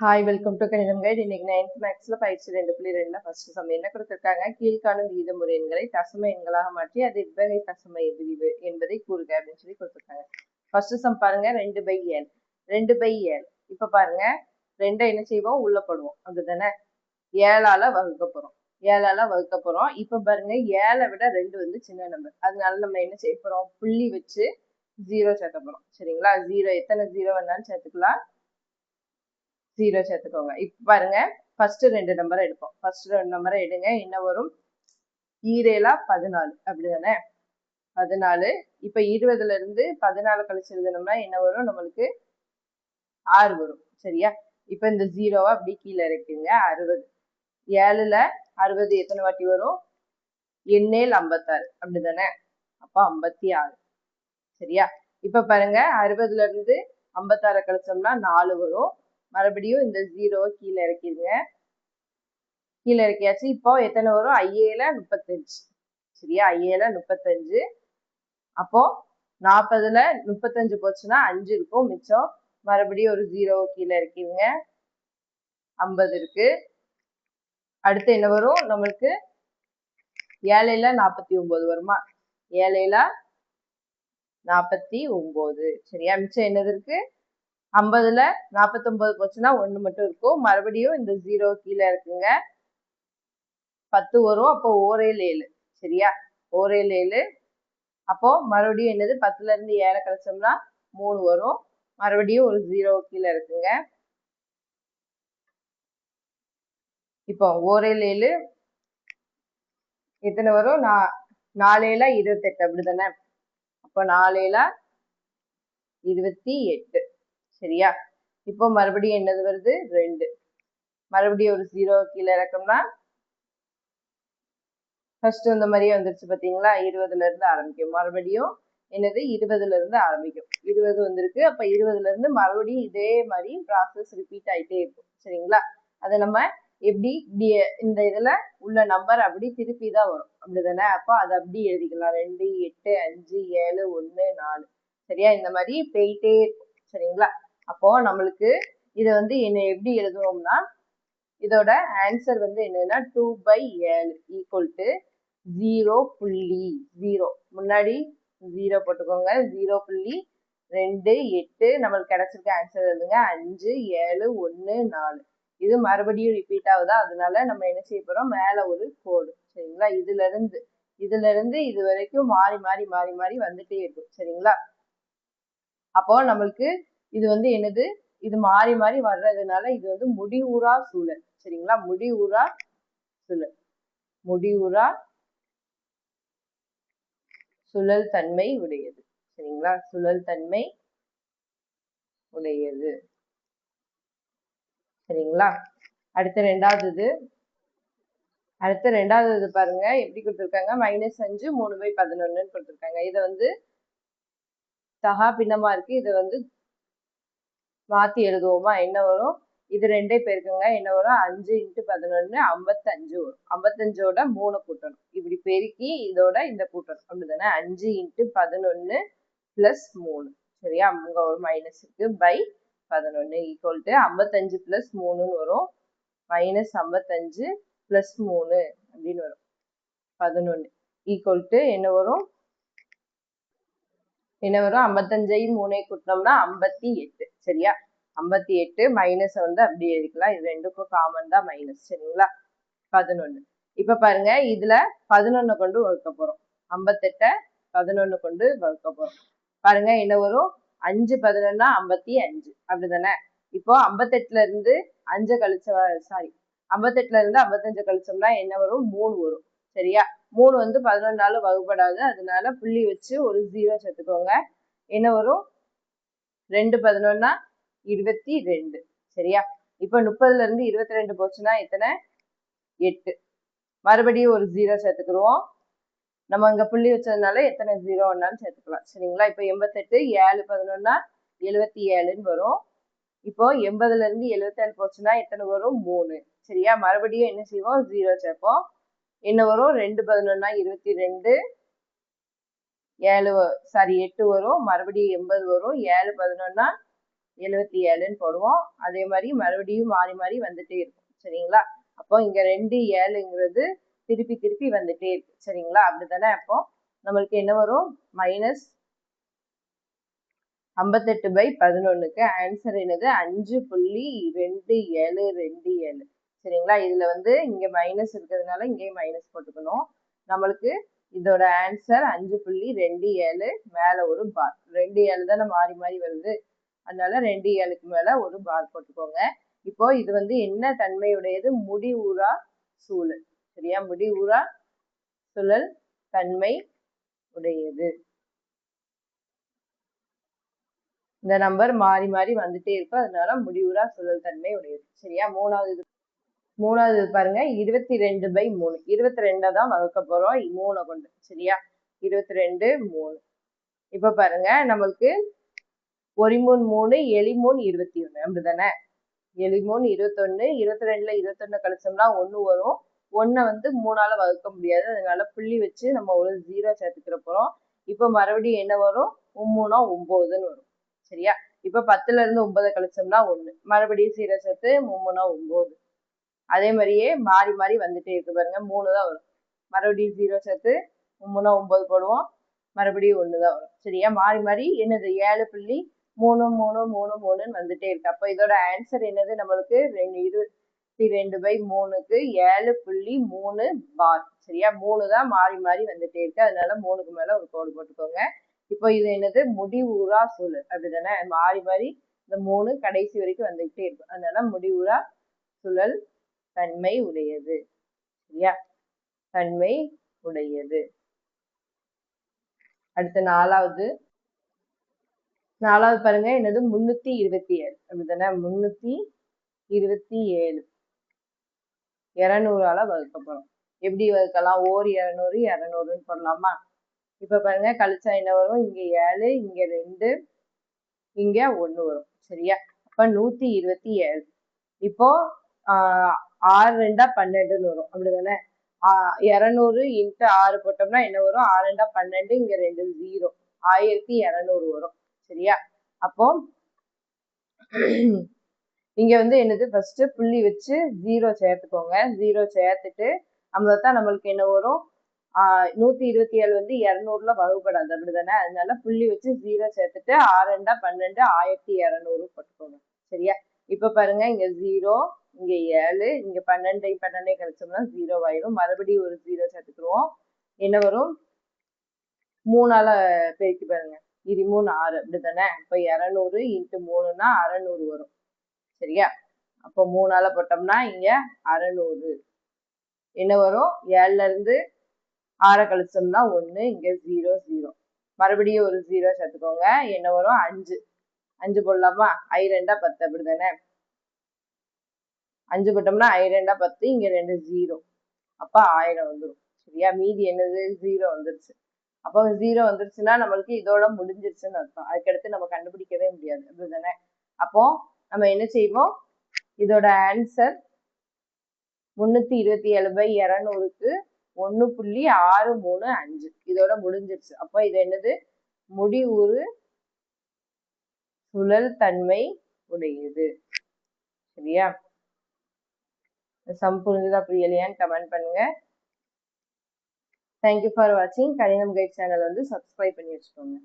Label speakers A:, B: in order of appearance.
A: Hi, welcome to கணிதம் guide. இன்னைக்கு 9th மேக்ஸ்ல பயிற்சி 2.2 ஃபர்ஸ்ட் சம் என்ன கொடுத்திருக்காங்க? கீழ்காணும் விகிதமுறை எண்களை தசம எண்களாக மாற்றி அது எவ்வகை தசம விரிவு என்பதை கூறுக அப்படின்னு சொல்லி கொடுத்திருக்காங்க. ஃபர்ஸ்ட் சம் பாருங்க, 2/n 2/n. இப்ப பாருங்க, 2 என்ன செய்வோம், உள்ள போடுவோம், அப்படிதானே? 7ஆல வகுக்க போறோம், 7ஆல வகுக்க போறோம். இப்ப பாருங்க, 7 விட 2 வந்து சின்ன நம்பர், அதனால நம்ம என்ன செய்ய போறோம், புள்ளி வச்சு 0 சேர்க்க போறோம். சரிங்களா? 0 எத்தனை 0 வேணாலும் சேர்த்துக்கலாம், 0 சேர்த்துக்கோங்க. இப்ப பாருங்க, ஃபர்ஸ்ட் 2 நம்பரை எடுப்போம். ஃபர்ஸ்ட் 2 நம்பரை எடுங்க. என்ன வரும்? 7 14, அப்படிதானே? 14. இப்ப 20ல இருந்து 14 கழிச்சு எழுதணும்னா என்ன வரும்? நம்மளுக்கு 6 வரும். சரியா? இப்ப இந்த 0-வை அப்படி கீழே இறக்குங்க. 60. 7ல 60 எத்தனை வாட்டி வரும்? எண்ணேல் 56, அப்படிதானே? அப்ப 56. சரியா? இப்ப பாருங்க, 60ல இருந்து 56 கழிச்சோம்னா 4 வரும். மறுபடியும் இந்த 0-வை கீழே இறக்கிடுங்க. கீழே இறக்கியாச்சு. இப்போ எத்தனை வரும்? 5 35. சரியா? 5 35. அப்போ 40ல 35 போச்சுன்னா 5 இருக்கும் மிச்சம். மறுபடியும் ஒரு 0 கீழே இறக்கிடுங்க. 50 இருக்கு. அடுத்து என்ன வரும் நம்மளுக்கு? 7 49 வருமா? 7 49. சரியா? மிச்சம் என்னது இருக்கு? 50ல 49 போச்சுன்னா 1 மட்டும் இருக்கும். மறுபடியும் இந்த 0 கீழே இருக்குங்க. 10 வரும். அப்போ ஓரேல் 7. சரியா? ஓரேல் 7. அப்போ மறுபடியும் என்னது? 10ல இருந்து 7 கழிச்சோம்னா 3 வரும். மறுபடியும் ஒரு 0 கீழே இருக்குங்க. இப்போ ஓரேல் 7 எத்தனை வரும்? 4 28, அப்படிதானே? அப்போ 4 28. சரியா? இப்போ மறுபடியும் என்னது வருது? 2. மறுபடியும் ஒரு 0 கீழே இறக்கம்னா ஃபர்ஸ்ட் இந்த மாதிரியே வந்துருச்சு பாத்தீங்களா? 20ல இருந்து ஆரம்பிக்கும். மறுபடியும் என்னது? 20ல இருந்து ஆரம்பிக்கும். 20 வந்திருக்கு. அப்ப 20ல இருந்து மறுபடியும் இதே மாதிரி ப்ராசஸ் ரிப்பீட் ஆயிட்டே இருக்கும். சரிங்களா? அதை நம்ம எப்படி இந்த இதுல உள்ள நம்பர் அப்படி திருப்பி தான் வரும், அப்படிதானே? அப்போ அதை அப்படி எழுதிக்கலாம். 2 8 5 7 1 4. சரியா? இந்த மாதிரி போயிட்டே இருக்கும். சரிங்களா? அப்போ நம்மளுக்கு இதை வந்து என்ன எப்படி எழுதுவோம்னா, இதோட ஆன்சர் வந்து என்னன்னா 2/7 ஈக்குவல் டு 0.0. முன்னாடி 0 போட்டுக்கோங்க. 0.28 நம்மளுக்கு கிடைச்சிருக்க ஆன்சர் எழுதுங்க. 5 7 1 4. இது மறுபடியும் ரிப்பீட் ஆகுதா, அதனால நம்ம என்ன செய்ய போறோம், மேல ஒரு கோடு. சரிங்களா? இதுல இருந்து இது வரைக்கும் மாறி மாறி மாறி மாறி வந்துட்டே இருக்கும். சரிங்களா? அப்போ நம்மளுக்கு இது வந்து என்னது, இது மாறி மாறி வர்றதுனால இது வந்து முடிவுறா சூழல். சரிங்களா? முடிவுறா சுழல், முடிவுறா சுழல் தன்மை உடையது. சரிங்களா? சுழல் தன்மை உடையது. சரிங்களா? அடுத்த ரெண்டாவது பாருங்க, எப்படி கொடுத்திருக்காங்க? -5 3/11 கொடுத்திருக்காங்க. இதை வந்து சகா பின்னமா இருக்கு. இதை வந்து மாத்தி எழுதுவோமா? என்ன வரும்? இது 2 பெருக்குங்க. என்ன வரும்? 5 × 11 55 வரும். 55ஓட 3 கூட்டணும். இப்படி பெருக்கி இதோட இந்த கூட்டணும், அப்படிதானே? 5 × 11 + 3. சரியா? அங்க ஒரு மைனஸ் இருக்கு. பை 11 ஈக்குவல் டு 55 + 3 வரும். -55 + 3 அப்படின்னு வரும். 11 ஈக்குவல் டு என்ன வரும்? 55ஐயும் 3ஐயும் கூட்டினோம்னா 58. சரியா? 58. மைனஸ் வந்து அப்படி எழுதிக்கலாம். இது ரெண்டுக்கும் காமன் தான் மைனஸ். சரிங்களா? 11. இப்ப பாருங்க, இதுல 11 கொண்டு வகுக்க போறோம். 58 11 கொண்டு வகுக்க போறோம். பாருங்க என்ன வரும்? 5 11 55, அப்படிதானே? இப்போ 58ல இருந்து 5 கழிச்ச 58ல இருந்து 55 கழிச்சோம்னா என்ன வரும்? 3 வரும். சரியா? 3 வந்து 11ஆல வகுப்படாது, அதனால புள்ளி வச்சு ஒரு 0 சேர்த்துக்கோங்க. என்ன வரும்? 2 11 22. சரியா? இப்ப 30ல இருந்து 22 போச்சுன்னா எத்தனை? 8. மறுபடியும் ஒரு 0 சேர்த்துக்கிடுவோம். நம்ம இங்க புள்ளி வச்சதுனால எத்தனை 0 வேணாலும் சேர்த்துக்கலாம். சரிங்களா? இப்ப 88 7 11 77ன்னு வரும். இப்போ 80ல இருந்து 77 போச்சுன்னா எத்தனை வரும்? 3. சரியா? மறுபடியும் என்ன செய்வோம்? 0 சேர்ப்போம். என்ன வரும்? 2 11 22 8 வரும். மறுபடியும் 80 வரும். 7 11 77ன்னு போடுவோம். அதே மாதிரி மறுபடியும் மாறி மாறி வந்துட்டே இருக்கும். சரிங்களா? அப்போ இங்க 2 7ங்கிறது திருப்பி திருப்பி வந்துட்டே இருக்கு. சரிங்களா? அப்படித்தானே? அப்போ நம்மளுக்கு என்ன வரும்? -58/11க்கு ஆன்சர் என்னது? 5.2727. சரிங்களா? இதுல வந்து இங்க மைனஸ் இருக்கிறதுனால இங்கே மைனஸ் போட்டுக்கணும். நம்மளுக்கு இதோட ஆன்சர் 5.27. மேல ஒரு பார். 2 7 தானே மாறி மாறி வருது, அதனால 2 7க்கு மேல ஒரு பார் போட்டுக்கோங்க. இப்போ இது வந்து என்ன தன்மையுடையது? முடிவுறா சூழல். சரியா? முடிவுறா சுழல் தன்மை உடையது. இந்த நம்பர் மாறி மாறி வந்துட்டே இருக்கும், அதனால முடிவுறா சுழல் தன்மை உடையது. சரியா? மூணாவது பாருங்க, 22/3. 22 தான் வகுக்க போறோம் 3 கொண்டு. சரியா? 22 3. இப்ப பாருங்க, நம்மளுக்கு 1 3 3, 7 3 21. அப்படிதானே? 7 3 21. 22ல 21 கழிச்சோம்னா 1 வரும். 1 வந்து 3ஆல வகுக்க முடியாது, அதனால புள்ளி வச்சு நம்ம ஒரு 0 சேர்த்துக்கிற போறோம். இப்ப மறுபடியும் என்ன வரும்? 3 9ன்னு வரும். சரியா? இப்ப 10ல இருந்து 9 கழிச்சோம்னா 1, மறுபடியும் 0 சேர்த்து 3 9. அதே மாதிரியே மாறி மாறி வந்துட்டே இருக்கு பாருங்க. 3 தான் வரும், மறுபடியும் 0 சேர்த்து 3 9 போடுவோம், மறுபடியும் 1 தான் வரும். சரியா? மாறி மாறி என்னது? 7.3 3 3 3ன்னு வந்துட்டே இருக்கு. அப்ப இதோட ஆன்சர் என்னது? நம்மளுக்கு 22/3க்கு 7.3 பார். சரியா? 3 தான் மாறி மாறி வந்துட்டே இருக்கு, அதனால 3க்கு மேல ஒரு கோடு போட்டுக்கோங்க. இப்போ இது என்னது? முடிவுறா சூழல். அப்படிதானே? மாறி மாறி இந்த 3 கடைசி வரைக்கும் வந்துகிட்டே இருக்கும், அதனால முடிவுறா சுழல் தன்மை உடையது. சரியா? தன்மை உடையது. அடுத்த நாலாவது பாருங்க, என்னது? 327. அப்படிதானே? 327 200ஆல வகுக்க போறோம். எப்படி வகுக்கலாம்? ஓர் 200 200ன்னு போடலாமா? இப்ப பாருங்க, கழிச்சா என்ன வரும்? இங்க 7, இங்க 2, இங்க 1 வரும். சரியா? அப்ப 127. இப்போ 6 2 12ன்னு வரும். அப்படிதானே? 200 × 6 போட்டோம்னா என்ன வரும்? 6 2 12, இங்க 2 0, 1200 வரும். சரியா? அப்போ இங்க வந்து என்னது? ஃபர்ஸ்ட் புள்ளி வச்சு 0 சேர்த்துக்கோங்க. 0 சேர்த்துட்டு தான் நம்மளுக்கு என்ன வரும்? 127 வந்து 200ல வகுப்படாது. அப்படிதானே? அதனால புள்ளி வச்சு 0 சேர்த்துட்டு 6 2 12, 1200 போட்டுக்கோங்க. சரியா? இப்ப பாருங்க, இங்க 0, இங்க 7, இங்க 12 12 கழிச்சோம்னா 0 ஆயிரும். மறுபடியும் ஒரு 0 சேர்த்துக்குருவோம். என்ன வரும்? 3ஆல பெருக்கி பாருங்க. 3 6. அப்படிதானே? இப்ப 200 × 3ன்னா 600 வரும். சரியா? அப்போ 3ஆல போட்டோம்னா இங்க 600. என்ன வரும்? 7ல இருந்து 6 கழிச்சோம்னா 1, இங்க 0 0, மறுபடியும் ஒரு 0 சேர்த்துக்கோங்க. என்ன வரும்? 5. 5 போடலாமா? I 2 10. அப்படிதானே? 5 போட்டோம்னா I 2 10, இங்க 2 0, அப்ப 1000 வந்துடும். சரியா? மீதி என்னது? 0 வந்துருச்சு. அப்போ 0 வந்துருச்சுன்னா நம்மளுக்கு இதோட முடிஞ்சிருச்சுன்னு அர்த்தம். அதுக்கடுத்து நம்ம கண்டுபிடிக்கவே முடியாது. அப்படிதானே? அப்போ நம்ம என்ன செய்வோம்? இதோட ஆன்சர் 327/200க்கு 1.635. இதோட முடிஞ்சிருச்சு. அப்போ இது என்னது? முடிவுறு சுழல் தன்மை உடையது. சரியா? சம் புரிஞ்சுதா புரியலையான்னு கமெண்ட் பண்ணுங்க. தேங்க்யூ ஃபார் வாட்சிங். கணிதம் கைட் சேனல் வந்து சப்ஸ்கிரைப் பண்ணி வச்சுக்கோங்க.